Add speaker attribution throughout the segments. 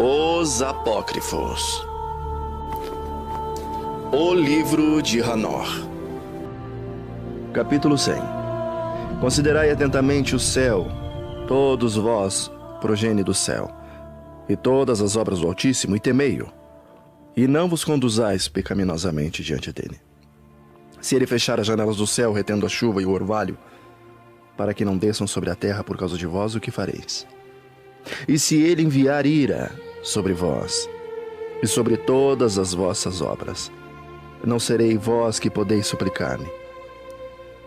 Speaker 1: Os Apócrifos. O Livro de Hanor. Capítulo 100. Considerai atentamente o céu, todos vós, progenie do céu, e todas as obras do Altíssimo, e temei-o, e não vos conduzais pecaminosamente diante dele. Se ele fechar as janelas do céu, retendo a chuva e o orvalho, para que não desçam sobre a terra por causa de vós, o que fareis? E se ele enviar ira sobre vós, e sobre todas as vossas obras, não serei vós que podeis suplicar-me.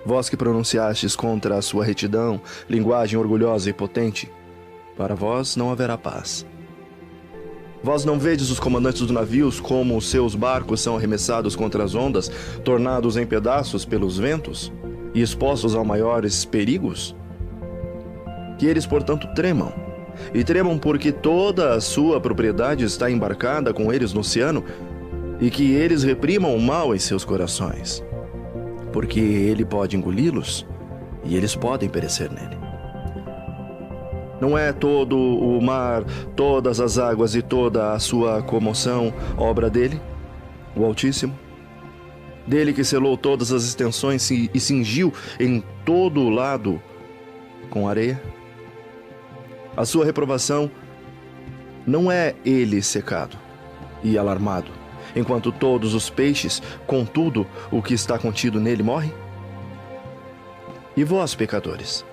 Speaker 1: Vós que pronunciastes contra a sua retidão, linguagem orgulhosa e potente, para vós não haverá paz. Vós não vedes os comandantes dos navios como os seus barcos são arremessados contra as ondas, tornados em pedaços pelos ventos e expostos a maiores perigos? Que eles, portanto, tremam. E tremam porque toda a sua propriedade está embarcada com eles no oceano, e que eles reprimam o mal em seus corações, porque ele pode engoli-los e eles podem perecer nele. Não é todo o mar, todas as águas e toda a sua comoção obra dele, o Altíssimo? Dele que selou todas as extensões e cingiu em todo o lado com areia? A sua reprovação não é ele secado e alarmado, enquanto todos os peixes, contudo, o que está contido nele morre? E vós, pecadores,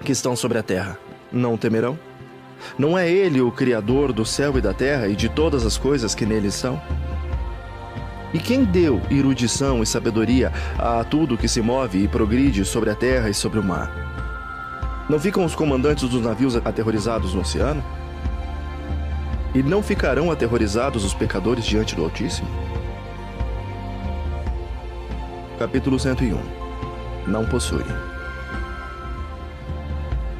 Speaker 1: que estão sobre a terra, não temerão? Não é ele o Criador do céu e da terra e de todas as coisas que nele estão? E quem deu erudição e sabedoria a tudo que se move e progride sobre a terra e sobre o mar? Não ficam os comandantes dos navios aterrorizados no oceano? E não ficarão aterrorizados os pecadores diante do Altíssimo? Capítulo 101. Não possui.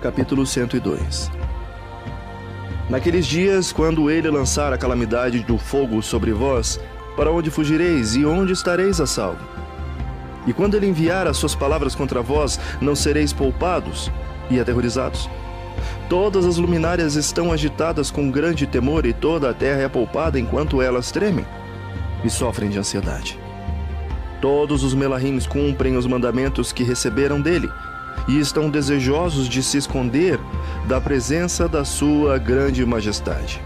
Speaker 1: Capítulo 102. Naqueles dias, quando ele lançar a calamidade do fogo sobre vós, para onde fugireis e onde estareis a salvo? E quando ele enviar as suas palavras contra vós, não sereis poupados e aterrorizados? Todas as luminárias estão agitadas com grande temor e toda a terra é poupada enquanto elas tremem e sofrem de ansiedade. Todos os melahims cumprem os mandamentos que receberam dele e estão desejosos de se esconder da presença da sua grande majestade,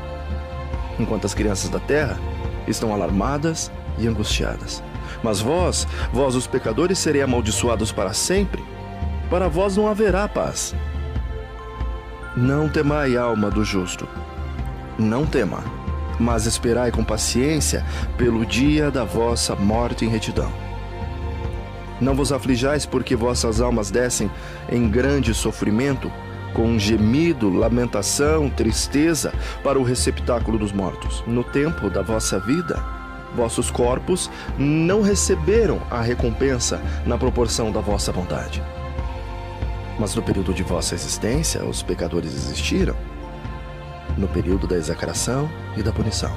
Speaker 1: enquanto as crianças da terra estão alarmadas e angustiadas. Mas vós os pecadores, serei amaldiçoados para sempre. Para vós não haverá paz. Não temai, alma do justo. Não tema, mas esperai com paciência pelo dia da vossa morte em retidão. Não vos aflijais porque vossas almas descem em grande sofrimento, com gemido, lamentação, tristeza, para o receptáculo dos mortos. No tempo da vossa vida, vossos corpos não receberam a recompensa na proporção da vossa bondade. Mas no período de vossa existência, os pecadores existiram, no período da execração e da punição.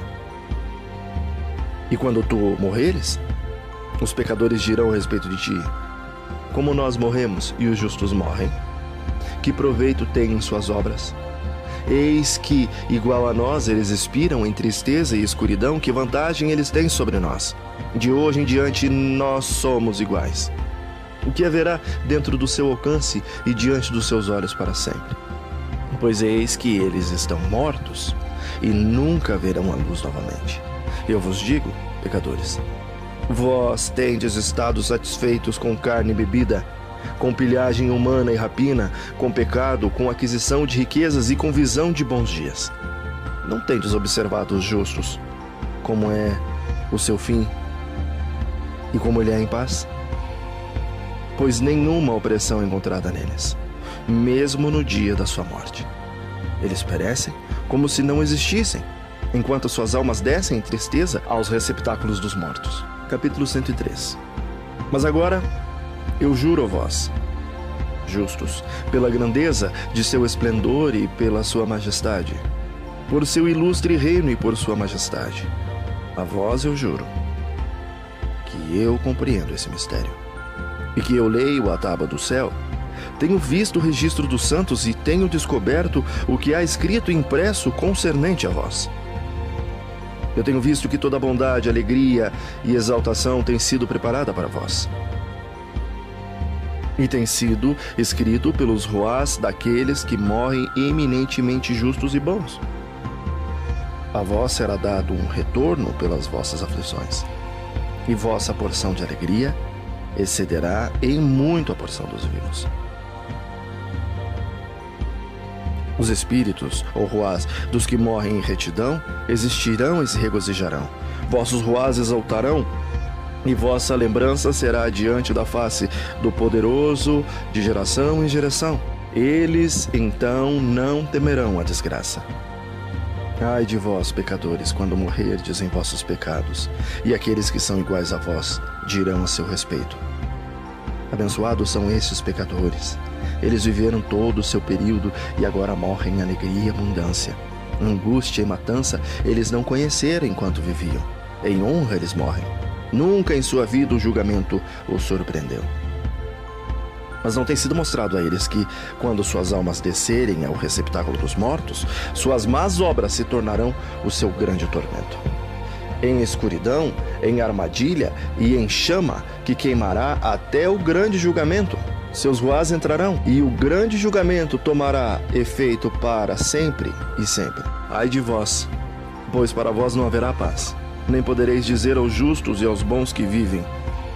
Speaker 1: E quando tu morreres, os pecadores dirão a respeito de ti: como nós morremos e os justos morrem? Que proveito têm suas obras? Eis que, igual a nós, eles expiram em tristeza e escuridão, que vantagem eles têm sobre nós? De hoje em diante, nós somos iguais. O que haverá dentro do seu alcance e diante dos seus olhos para sempre? Pois eis que eles estão mortos e nunca verão a luz novamente. Eu vos digo, pecadores, vós tendes estado satisfeitos com carne e bebida, com pilhagem humana e rapina, com pecado, com aquisição de riquezas e com visão de bons dias. Não tendes observado os justos, como é o seu fim e como ele é em paz? Pois nenhuma opressão é encontrada neles, mesmo no dia da sua morte. Eles perecem como se não existissem, enquanto suas almas descem em tristeza aos receptáculos dos mortos. Capítulo 103. Mas agora eu juro a vós, justos, pela grandeza de seu esplendor e pela sua majestade, por seu ilustre reino e por sua majestade, a vós eu juro que eu compreendo esse mistério, e que eu leio a tábua do céu Tenho visto o registro dos santos e tenho descoberto o que há escrito e impresso concernente a vós. Eu tenho visto que toda bondade, alegria e exaltação tem sido preparada para vós. E tem sido escrito pelos ruás daqueles que morrem eminentemente justos e bons. A vós será dado um retorno pelas vossas aflições, e vossa porção de alegria excederá em muito a porção dos vivos. Os espíritos, ou ruás, dos que morrem em retidão, existirão e se regozijarão. Vossos ruás exaltarão, e vossa lembrança será diante da face do poderoso de geração em geração. Eles, então, não temerão a desgraça. Ai de vós, pecadores, quando morrerdes em vossos pecados, e aqueles que são iguais a vós dirão a seu respeito: abençoados são esses pecadores. Eles viveram todo o seu período e agora morrem em alegria e abundância. Angústia e matança eles não conheceram enquanto viviam. Em honra eles morrem. Nunca em sua vida o julgamento os surpreendeu. Mas não tem sido mostrado a eles que, quando suas almas descerem ao receptáculo dos mortos, suas más obras se tornarão o seu grande tormento. Em escuridão, em armadilha e em chama que queimará até o grande julgamento. Seus ruás entrarão, e o grande julgamento tomará efeito para sempre e sempre. Ai de vós, pois para vós não haverá paz, nem podereis dizer aos justos e aos bons que vivem: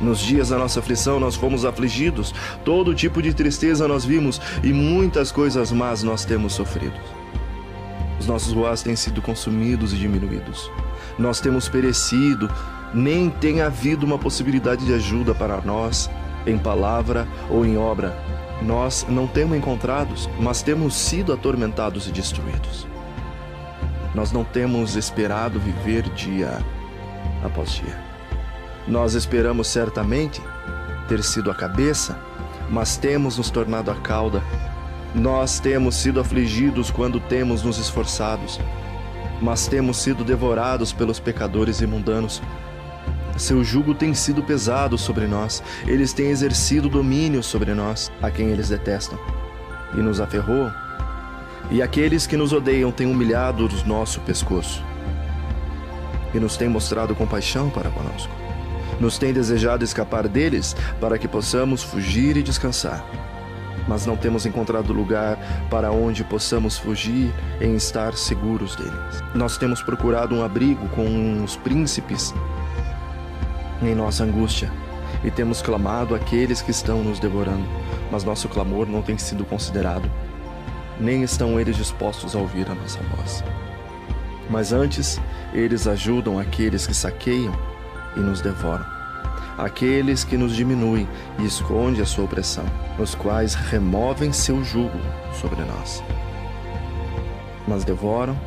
Speaker 1: nos dias da nossa aflição nós fomos afligidos, todo tipo de tristeza nós vimos, e muitas coisas más nós temos sofrido. Os nossos ruás têm sido consumidos e diminuídos. Nós temos perecido, nem tem havido uma possibilidade de ajuda para nós, em palavra ou em obra. Nós não temos encontrados, mas temos sido atormentados e destruídos. Nós não temos esperado viver dia após dia. Nós esperamos certamente ter sido a cabeça, mas temos nos tornado a cauda. Nós temos sido afligidos quando temos nos esforçados, mas temos sido devorados pelos pecadores e mundanos. Seu jugo tem sido pesado sobre nós. Eles têm exercido domínio sobre nós, a quem eles detestam, e nos aferroam. E aqueles que nos odeiam têm humilhado o nosso pescoço, e nos têm mostrado compaixão para conosco. Nos têm desejado escapar deles, para que possamos fugir e descansar. Mas não temos encontrado lugar para onde possamos fugir em estar seguros deles. Nós temos procurado um abrigo com os príncipes em nossa angústia, e temos clamado àqueles que estão nos devorando, mas nosso clamor não tem sido considerado, nem estão eles dispostos a ouvir a nossa voz. Mas antes, eles ajudam aqueles que saqueiam e nos devoram, aqueles que nos diminuem e escondem a sua opressão, os quais removem seu jugo sobre nós. Mas devoram,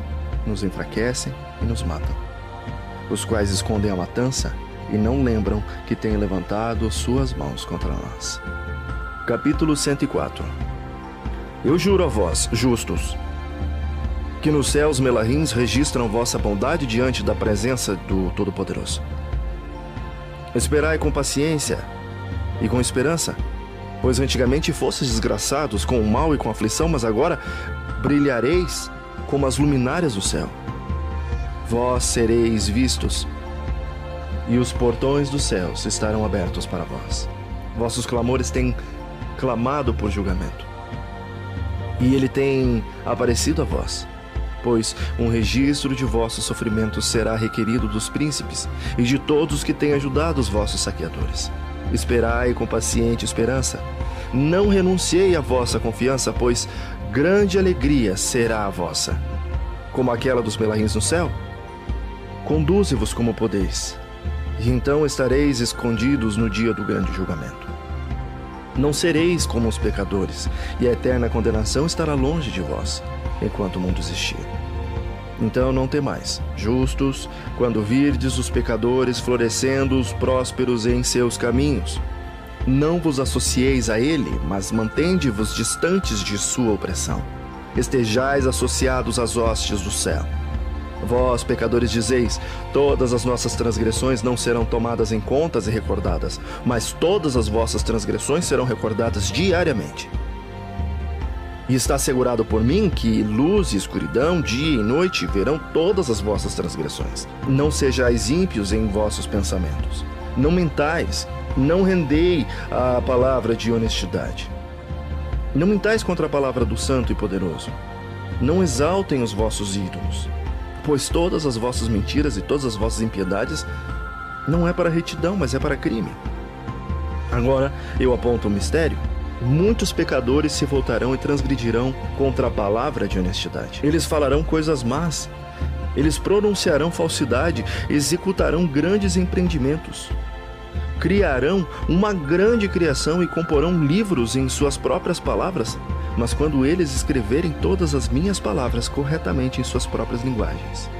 Speaker 1: nos enfraquecem e nos matam, os quais escondem a matança e não lembram que têm levantado suas mãos contra nós. Capítulo 104. Eu juro a vós, justos, que nos céus melarrins registram vossa bondade diante da presença do Todo-Poderoso. Esperai com paciência e com esperança, pois antigamente fostes desgraçados com o mal e com a aflição, mas agora brilhareis como as luminárias do céu. Vós sereis vistos, e os portões dos céus estarão abertos para vós. Vossos clamores têm clamado por julgamento, e ele tem aparecido a vós, pois um registro de vossos sofrimentos será requerido dos príncipes e de todos que têm ajudado os vossos saqueadores. Esperai com paciente esperança. Não renunciei à vossa confiança, pois grande alegria será a vossa, como aquela dos melarrins no céu. Conduze-vos como podeis, e então estareis escondidos no dia do grande julgamento. Não sereis como os pecadores, e a eterna condenação estará longe de vós, enquanto o mundo existir. Então não temais, justos, quando virdes os pecadores florescendo os prósperos em seus caminhos. Não vos associeis a ele, mas mantende-vos distantes de sua opressão. Estejais associados às hostes do céu. Vós, pecadores, dizeis: todas as nossas transgressões não serão tomadas em contas e recordadas, mas todas as vossas transgressões serão recordadas diariamente. E está assegurado por mim que luz e escuridão, dia e noite, verão todas as vossas transgressões. Não sejais ímpios em vossos pensamentos. Não mentais, não rendei a palavra de honestidade. Não mentais contra a palavra do Santo e Poderoso. Não exaltem os vossos ídolos, pois todas as vossas mentiras e todas as vossas impiedades não é para retidão, mas é para crime. Agora eu aponto um mistério. Muitos pecadores se voltarão e transgredirão contra a palavra de honestidade. Eles falarão coisas más, eles pronunciarão falsidade, executarão grandes empreendimentos, criarão uma grande criação e comporão livros em suas próprias palavras, mas quando eles escreverem todas as minhas palavras corretamente em suas próprias linguagens,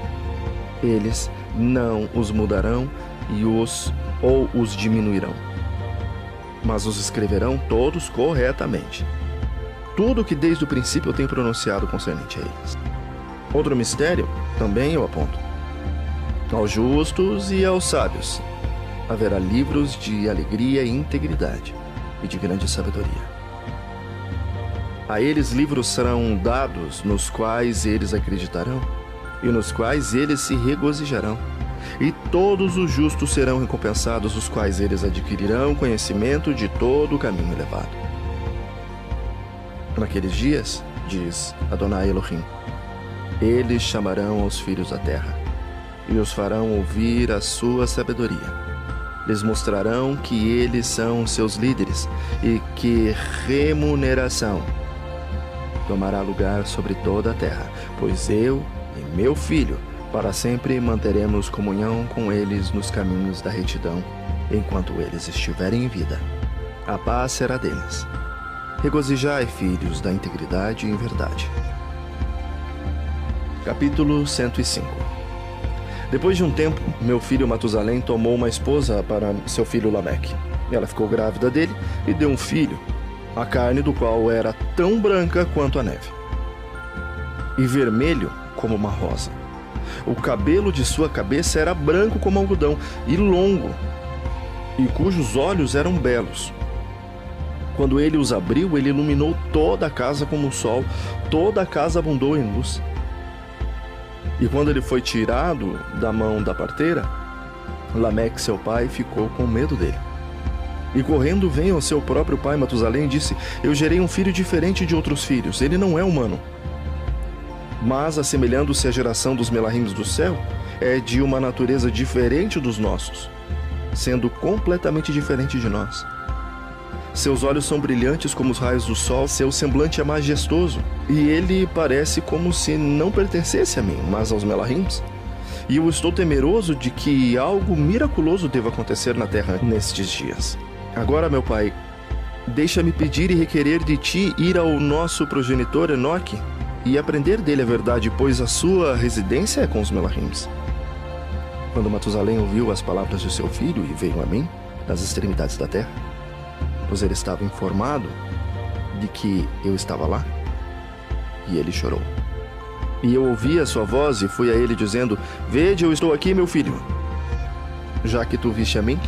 Speaker 1: eles não os mudarão ou os diminuirão, mas os escreverão todos corretamente. Tudo que desde o princípio eu tenho pronunciado concernente a eles. Outro mistério, também eu aponto. Aos justos e aos sábios haverá livros de alegria e integridade e de grande sabedoria. A eles livros serão dados nos quais eles acreditarão e nos quais eles se regozijarão. E todos os justos serão recompensados, os quais eles adquirirão conhecimento de todo o caminho elevado. Naqueles dias, diz Adonai Elohim, eles chamarão aos filhos da terra e os farão ouvir a sua sabedoria. Lhes mostrarão que eles são seus líderes e que remuneração tomará lugar sobre toda a terra, pois eu e meu filho para sempre manteremos comunhão com eles nos caminhos da retidão, enquanto eles estiverem em vida. A paz será deles. Regozijai, filhos da integridade e em verdade. Capítulo 105. Depois de um tempo, meu filho Matusalém tomou uma esposa para seu filho Lameque. Ela ficou grávida dele e deu um filho, a carne do qual era tão branca quanto a neve, e vermelho como uma rosa. O cabelo de sua cabeça era branco como algodão e longo, e cujos olhos eram belos. Quando ele os abriu, ele iluminou toda a casa como o sol, toda a casa abundou em luz. E quando ele foi tirado da mão da parteira, Lameque, seu pai, ficou com medo dele. E correndo veio ao seu próprio pai Matusalém e disse: eu gerei um filho diferente de outros filhos, ele não é humano. Mas, assemelhando-se à geração dos Melahims do céu, é de uma natureza diferente dos nossos, sendo completamente diferente de nós. Seus olhos são brilhantes como os raios do sol, seu semblante é majestoso, e ele parece como se não pertencesse a mim, mas aos Melahims. E eu estou temeroso de que algo miraculoso deva acontecer na terra nestes dias. Agora, meu pai, deixa-me pedir e requerer de ti ir ao nosso progenitor Enoque e aprender dele a verdade, pois a sua residência é com os Melahims. Quando Matusalém ouviu as palavras de seu filho e veio a mim, das extremidades da terra, pois ele estava informado de que eu estava lá, e ele chorou. E eu ouvi a sua voz e fui a ele dizendo: vede, eu estou aqui, meu filho, já que tu viste a mim?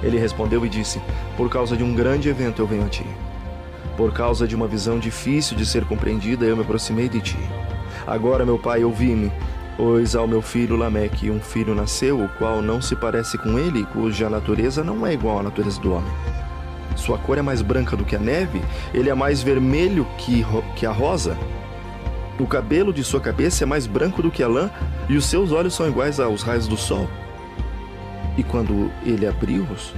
Speaker 1: Ele respondeu e disse: por causa de um grande evento eu venho a ti. Por causa de uma visão difícil de ser compreendida, eu me aproximei de ti. Agora, meu pai, ouvi-me, pois ao meu filho Lameque um filho nasceu, o qual não se parece com ele, cuja natureza não é igual à natureza do homem. Sua cor é mais branca do que a neve, ele é mais vermelho que a rosa. O cabelo de sua cabeça é mais branco do que a lã, e os seus olhos são iguais aos raios do sol. E quando ele abriu-os,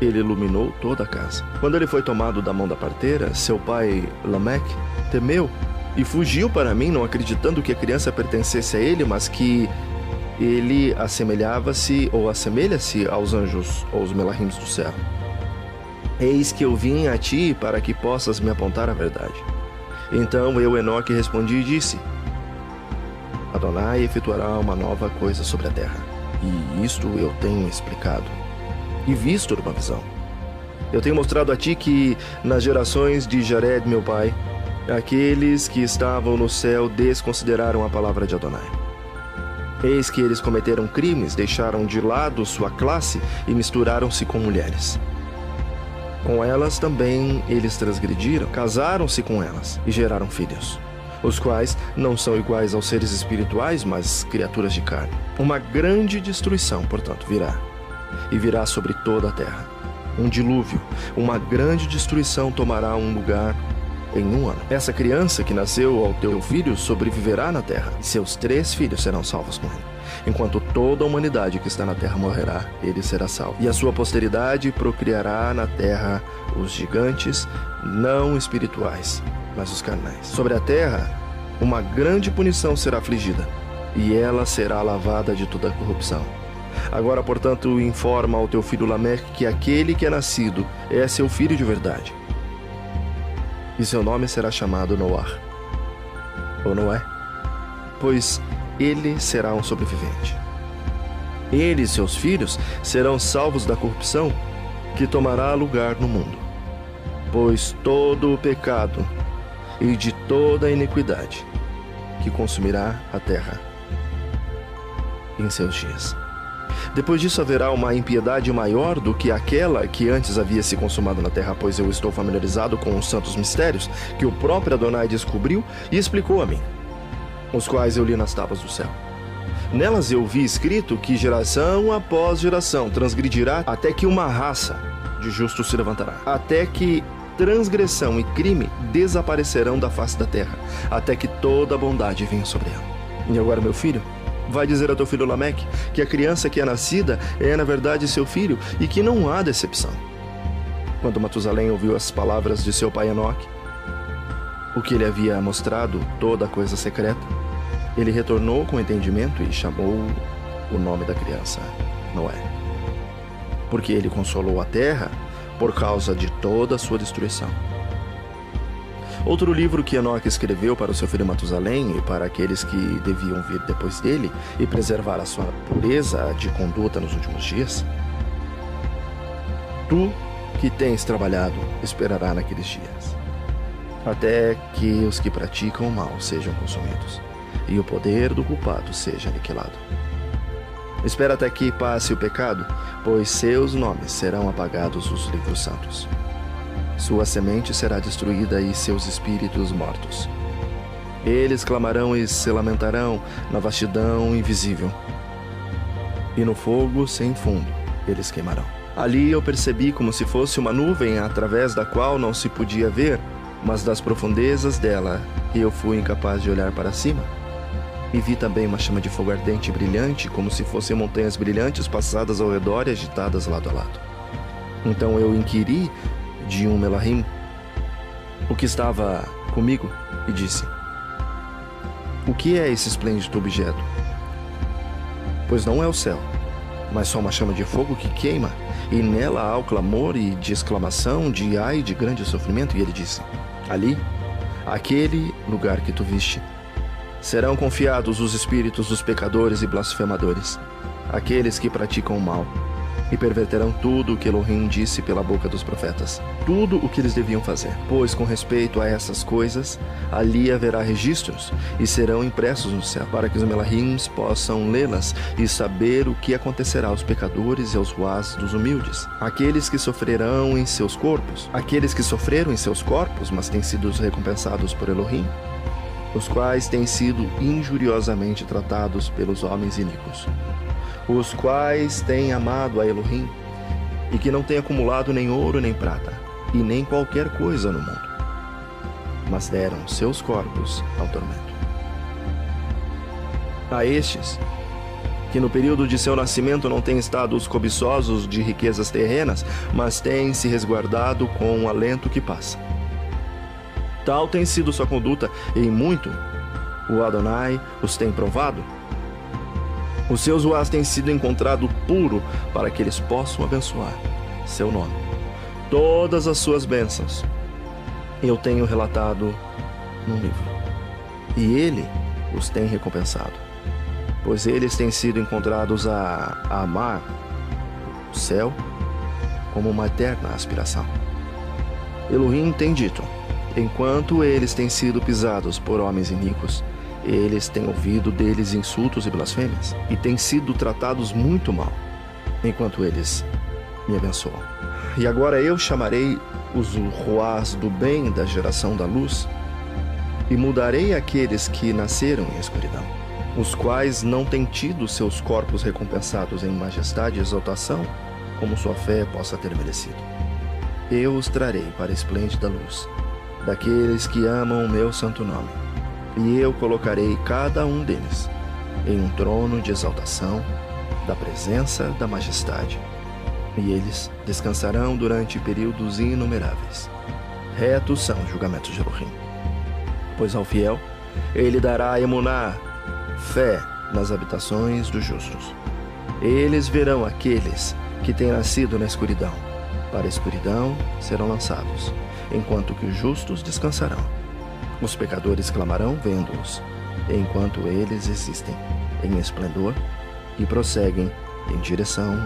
Speaker 1: ele iluminou toda a casa. Quando ele foi tomado da mão da parteira, seu pai Lameque temeu e fugiu para mim, não acreditando que a criança pertencesse a ele, mas que ele assemelhava-se ou assemelha-se aos anjos ou aos Melahims do céu. Eis que eu vim a ti para que possas me apontar a verdade. Então eu, Enoque, respondi e disse: Adonai efetuará uma nova coisa sobre a terra, e isto eu tenho explicado e visto numa visão. Eu tenho mostrado a ti que nas gerações de Jared, meu pai, aqueles que estavam no céu desconsideraram a palavra de Adonai. Eis que eles cometeram crimes, deixaram de lado sua classe e misturaram-se com mulheres. Com elas também eles transgrediram, casaram-se com elas e geraram filhos, os quais não são iguais aos seres espirituais, mas criaturas de carne. Uma grande destruição, portanto, virá, e virá sobre toda a terra. Um dilúvio, uma grande destruição tomará um lugar em um ano. Essa criança que nasceu ao teu filho sobreviverá na terra, e seus 3 filhos serão salvos com ele. Enquanto toda a humanidade que está na terra morrerá, ele será salvo. E a sua posteridade procriará na terra os gigantes, não espirituais, mas os carnais. Sobre a terra, uma grande punição será afligida, e ela será lavada de toda a corrupção. Agora, portanto, informa ao teu filho Lameque que aquele que é nascido é seu filho de verdade. E seu nome será chamado Noar, ou Noé, pois ele será um sobrevivente. Ele e seus filhos serão salvos da corrupção que tomará lugar no mundo, pois todo o pecado e de toda a iniquidade que consumirá a terra em seus dias. Depois disso haverá uma impiedade maior do que aquela que antes havia se consumado na terra, pois eu estou familiarizado com os santos mistérios que o próprio Adonai descobriu e explicou a mim, os quais eu li nas tábuas do céu. Nelas eu vi escrito que geração após geração transgredirá até que uma raça de justos se levantará, até que transgressão e crime desaparecerão da face da terra, até que toda a bondade venha sobre ela. E agora, meu filho, vai dizer a teu filho Lameque que a criança que é nascida é na verdade seu filho e que não há decepção. Quando Matusalém ouviu as palavras de seu pai Enoque, o que ele havia mostrado, toda a coisa secreta, ele retornou com entendimento e chamou o nome da criança Noé, porque ele consolou a terra por causa de toda a sua destruição. Outro livro que Enoque escreveu para o seu filho Matusalém e para aqueles que deviam vir depois dele e preservar a sua pureza de conduta nos últimos dias. Tu que tens trabalhado esperará naqueles dias, até que os que praticam o mal sejam consumidos e o poder do culpado seja aniquilado. Espera até que passe o pecado, pois seus nomes serão apagados dos livros santos. Sua semente será destruída e seus espíritos mortos. Eles clamarão e se lamentarão na vastidão invisível, e no fogo sem fundo eles queimarão. Ali eu percebi como se fosse uma nuvem através da qual não se podia ver, mas das profundezas dela eu fui incapaz de olhar para cima. E vi também uma chama de fogo ardente e brilhante, como se fossem montanhas brilhantes passadas ao redor e agitadas lado a lado. Então eu inquiri de um Melahim, o que estava comigo, e disse: o que é esse esplêndido objeto? Pois não é o céu, mas só uma chama de fogo que queima, e nela há o clamor e de exclamação, de ai, de grande sofrimento. E ele disse: ali, aquele lugar que tu viste, serão confiados os espíritos dos pecadores e blasfemadores, aqueles que praticam o mal, e perverterão tudo o que Elohim disse pela boca dos profetas, tudo o que eles deviam fazer. Pois com respeito a essas coisas, ali haverá registros, e serão impressos no céu, para que os Melahims possam lê-las e saber o que acontecerá aos pecadores e aos ruás dos humildes, aqueles que sofreram em seus corpos, mas têm sido recompensados por Elohim, os quais têm sido injuriosamente tratados pelos homens iníquos, os quais têm amado a Elohim, e que não têm acumulado nem ouro nem prata, e nem qualquer coisa no mundo, mas deram seus corpos ao tormento. A estes, que no período de seu nascimento não têm estado os cobiçosos de riquezas terrenas, mas têm se resguardado com um alento que passa. Tal tem sido sua conduta, e em muito o Adonai os tem provado. Os seus uás têm sido encontrado puro para que eles possam abençoar seu nome. Todas as suas bênçãos eu tenho relatado num livro, e ele os tem recompensado, pois eles têm sido encontrados a amar o céu como uma eterna aspiração. Elohim tem dito: enquanto eles têm sido pisados por homens iníquos, eles têm ouvido deles insultos e blasfêmias, e têm sido tratados muito mal, enquanto eles me abençoam. E agora eu chamarei os Ruás do bem da geração da luz, e mudarei aqueles que nasceram em escuridão, os quais não têm tido seus corpos recompensados em majestade e exaltação, como sua fé possa ter merecido. Eu os trarei para a esplêndida luz, daqueles que amam o meu santo nome, e eu colocarei cada um deles em um trono de exaltação, da presença da majestade, e eles descansarão durante períodos inumeráveis. Retos são os julgamentos de Elohim. Pois ao fiel, ele dará emuná, fé nas habitações dos justos. Eles verão aqueles que têm nascido na escuridão. Para a escuridão serão lançados, enquanto que os justos descansarão. Os pecadores clamarão vendo-os, enquanto eles existem em esplendor e prosseguem em direção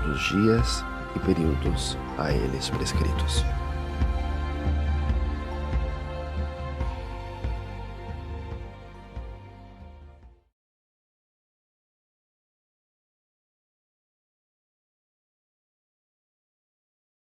Speaker 1: dos dias e períodos a eles prescritos.